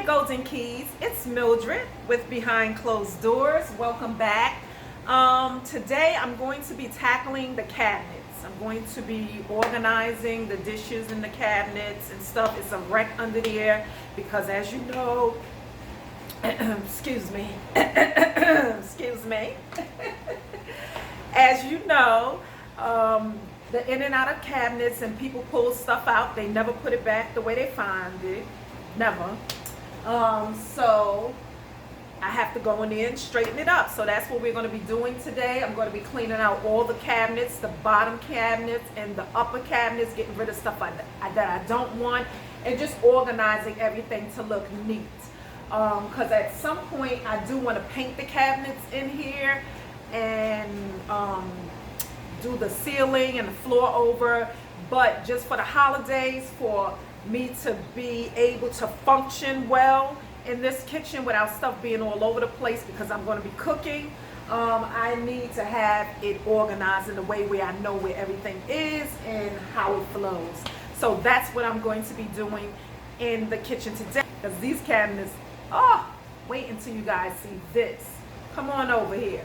Golden Keys. It's Mildred with Behind Closed Doors. Welcome back. Today I'm going to be tackling the cabinets. I'm going to be organizing the dishes in the cabinets and stuff. It's a wreck under there because, as you know, excuse me, excuse me. As you know, the in and out of cabinets, and people pull stuff out. They never put it back the way they find it. Never. So I have to go in there and straighten it up. So that's what we're going to be doing today. I'm going to be cleaning out all the cabinets, the bottom cabinets and the upper cabinets, getting rid of stuff that I don't want, and just organizing everything to look neat. Because at some point I do want to paint the cabinets in here and do the ceiling and the floor over. But just for the holidays, for me to be able to function well in this kitchen without stuff being all over the place, because I'm going to be cooking, I need to have it organized in a way where I know where everything is and how it flows. So that's what I'm going to be doing in the kitchen today. Because these cabinets, oh, wait until you guys see this. Come on over here.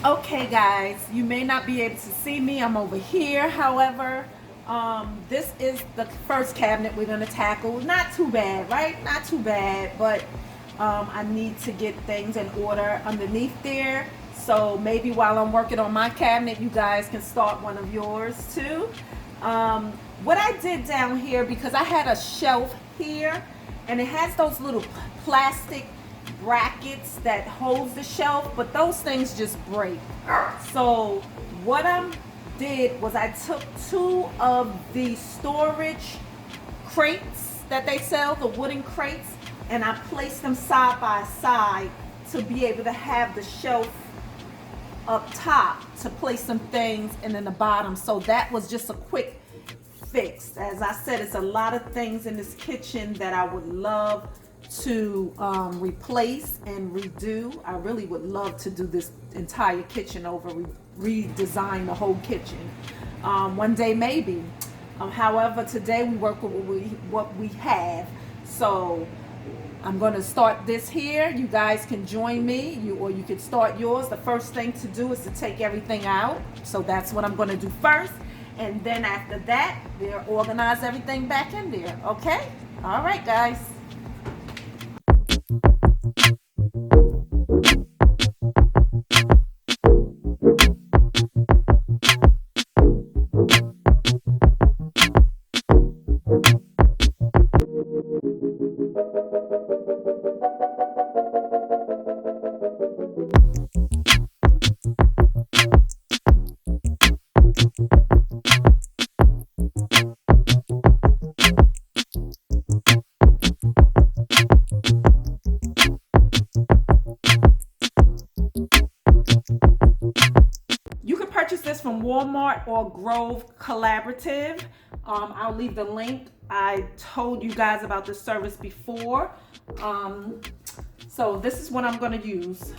Okay guys, you may not be able to see me. I'm over here. However, this is the first cabinet we're going to tackle. Not too bad, right? Not too bad, but I need to get things in order underneath there. So maybe while I'm working on my cabinet, you guys can start one of yours too. What I did down here, because I had a shelf here and it has those little plastic brackets that holds the shelf, but those things just break. So what I did was I took two of the storage crates that they sell, the wooden crates, and I placed them side by side to be able to have the shelf up top to place some things, and then the bottom. So that was just a quick fix. As I said, it's a lot of things in this kitchen that I would love to replace and redo. I really would love to do this entire kitchen over, redesign the whole kitchen one day maybe. However, today we work with what we have. So I'm going to start this here. You guys can join me, or you can start yours. The first thing to do is to take everything out. So that's what I'm going to do first, and then after that we'll organize everything back in there. Okay? All right guys. This from Walmart or Grove Collaborative. I'll leave the link. I told you guys about this service before. So this is what I'm going to use.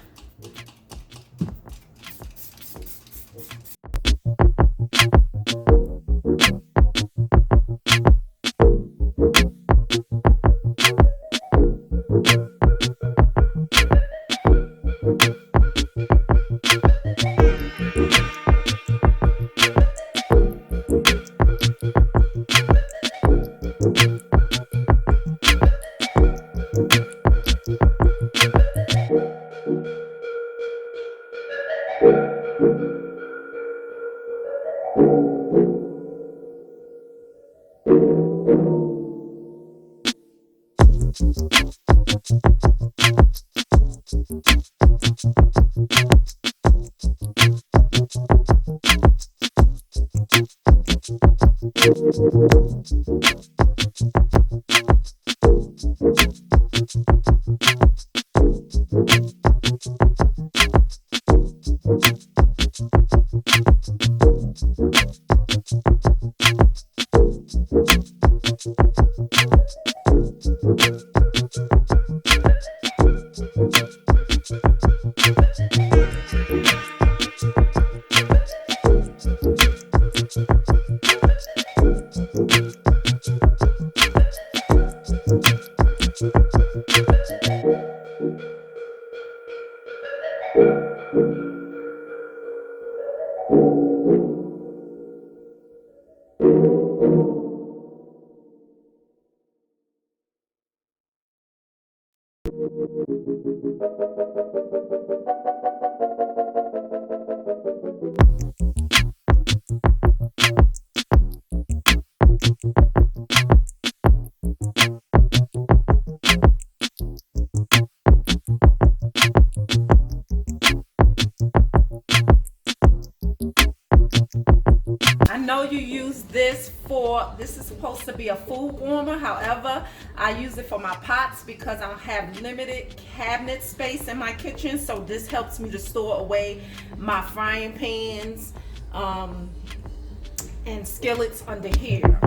know you use this for, this is supposed to be a food warmer. However, I use it for my pots because I have limited cabinet space in my kitchen. So this helps me to store away my frying pans and skillets under here.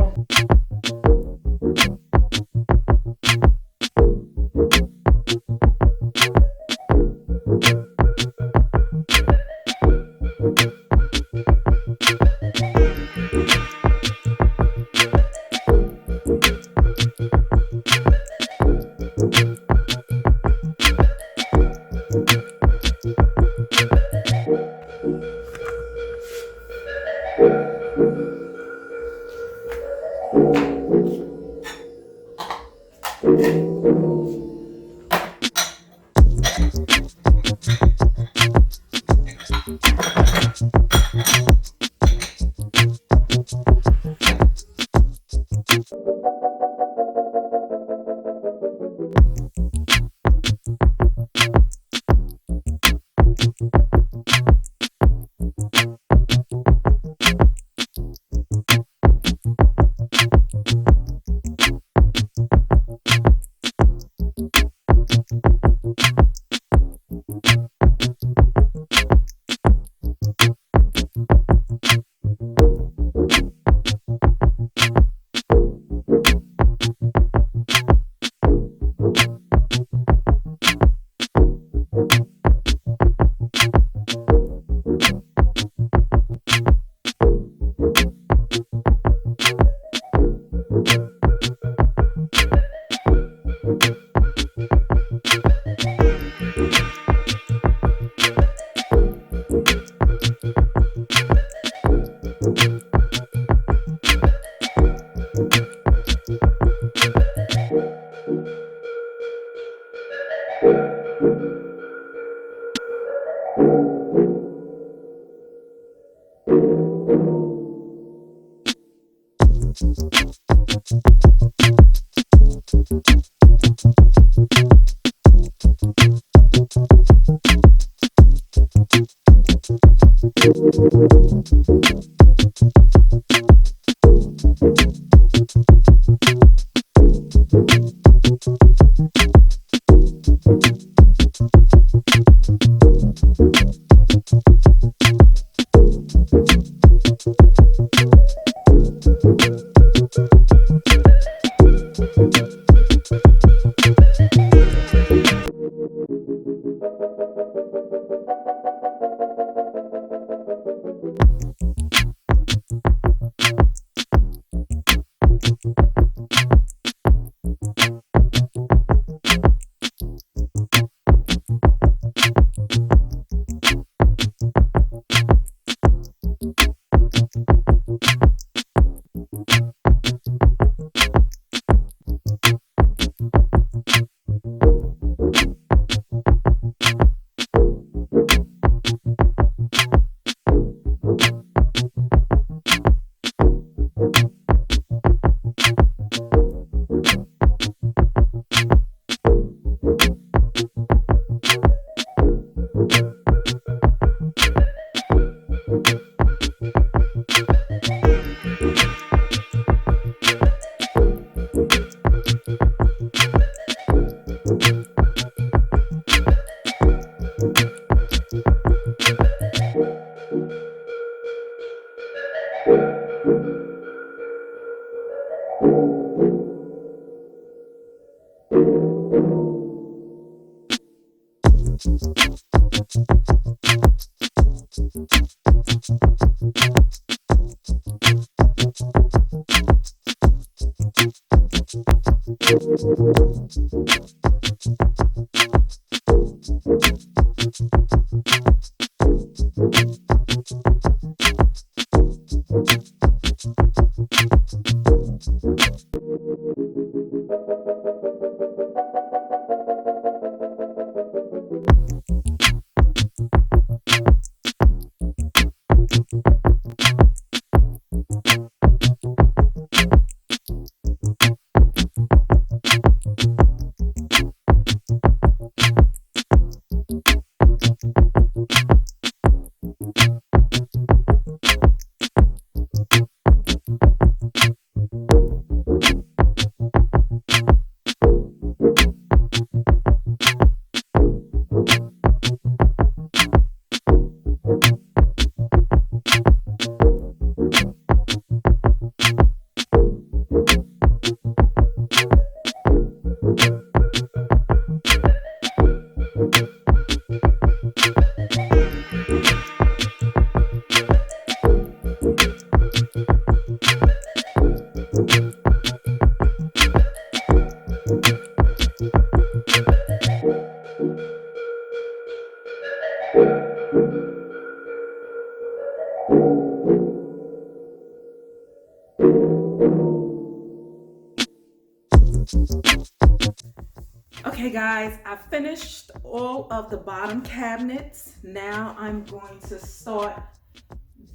Okay guys, I finished all of the bottom cabinets. Now I'm going to start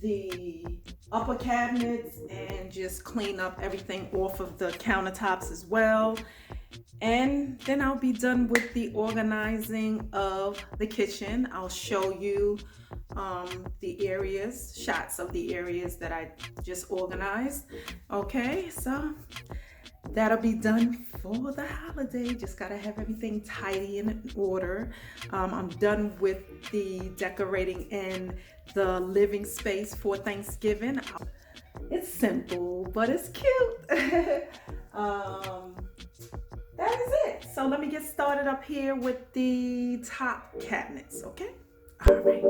the upper cabinets and just clean up everything off of the countertops as well. And then I'll be done with the organizing of the kitchen. I'll show you the areas, shots of the areas that I just organized. Okay, so that'll be done for the holiday. Just gotta have everything tidy and in order. I'm done with the decorating in the living space for Thanksgiving. It's simple, but it's cute. That is it. So let me get started up here with the top cabinets, okay? All right.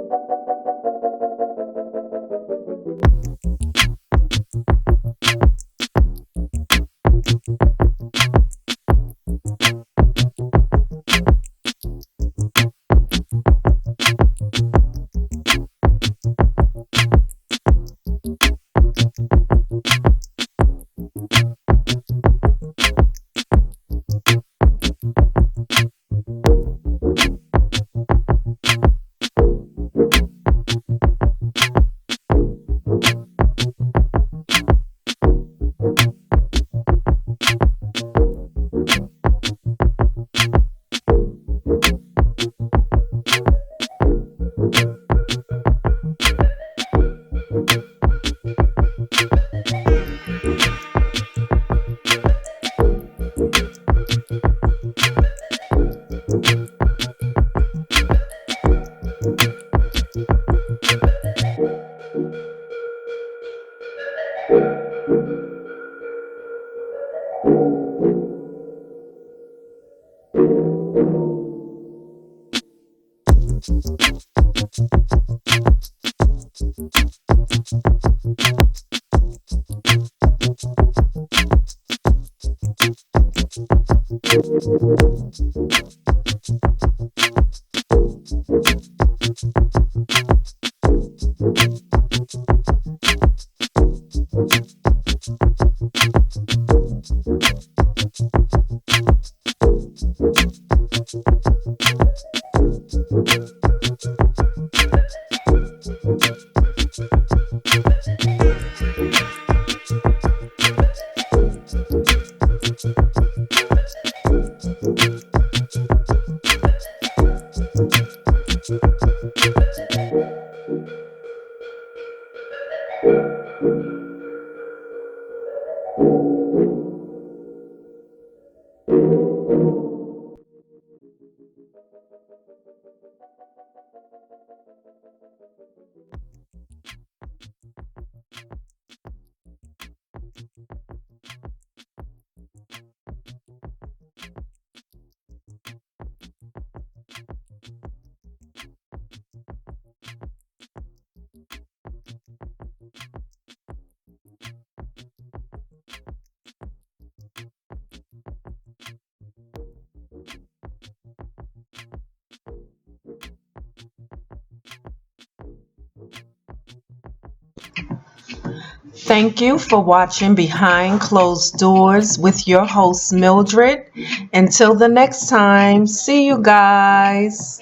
Thank you for watching Behind Closed Doors with your host, Mildred. Until the next time, see you guys.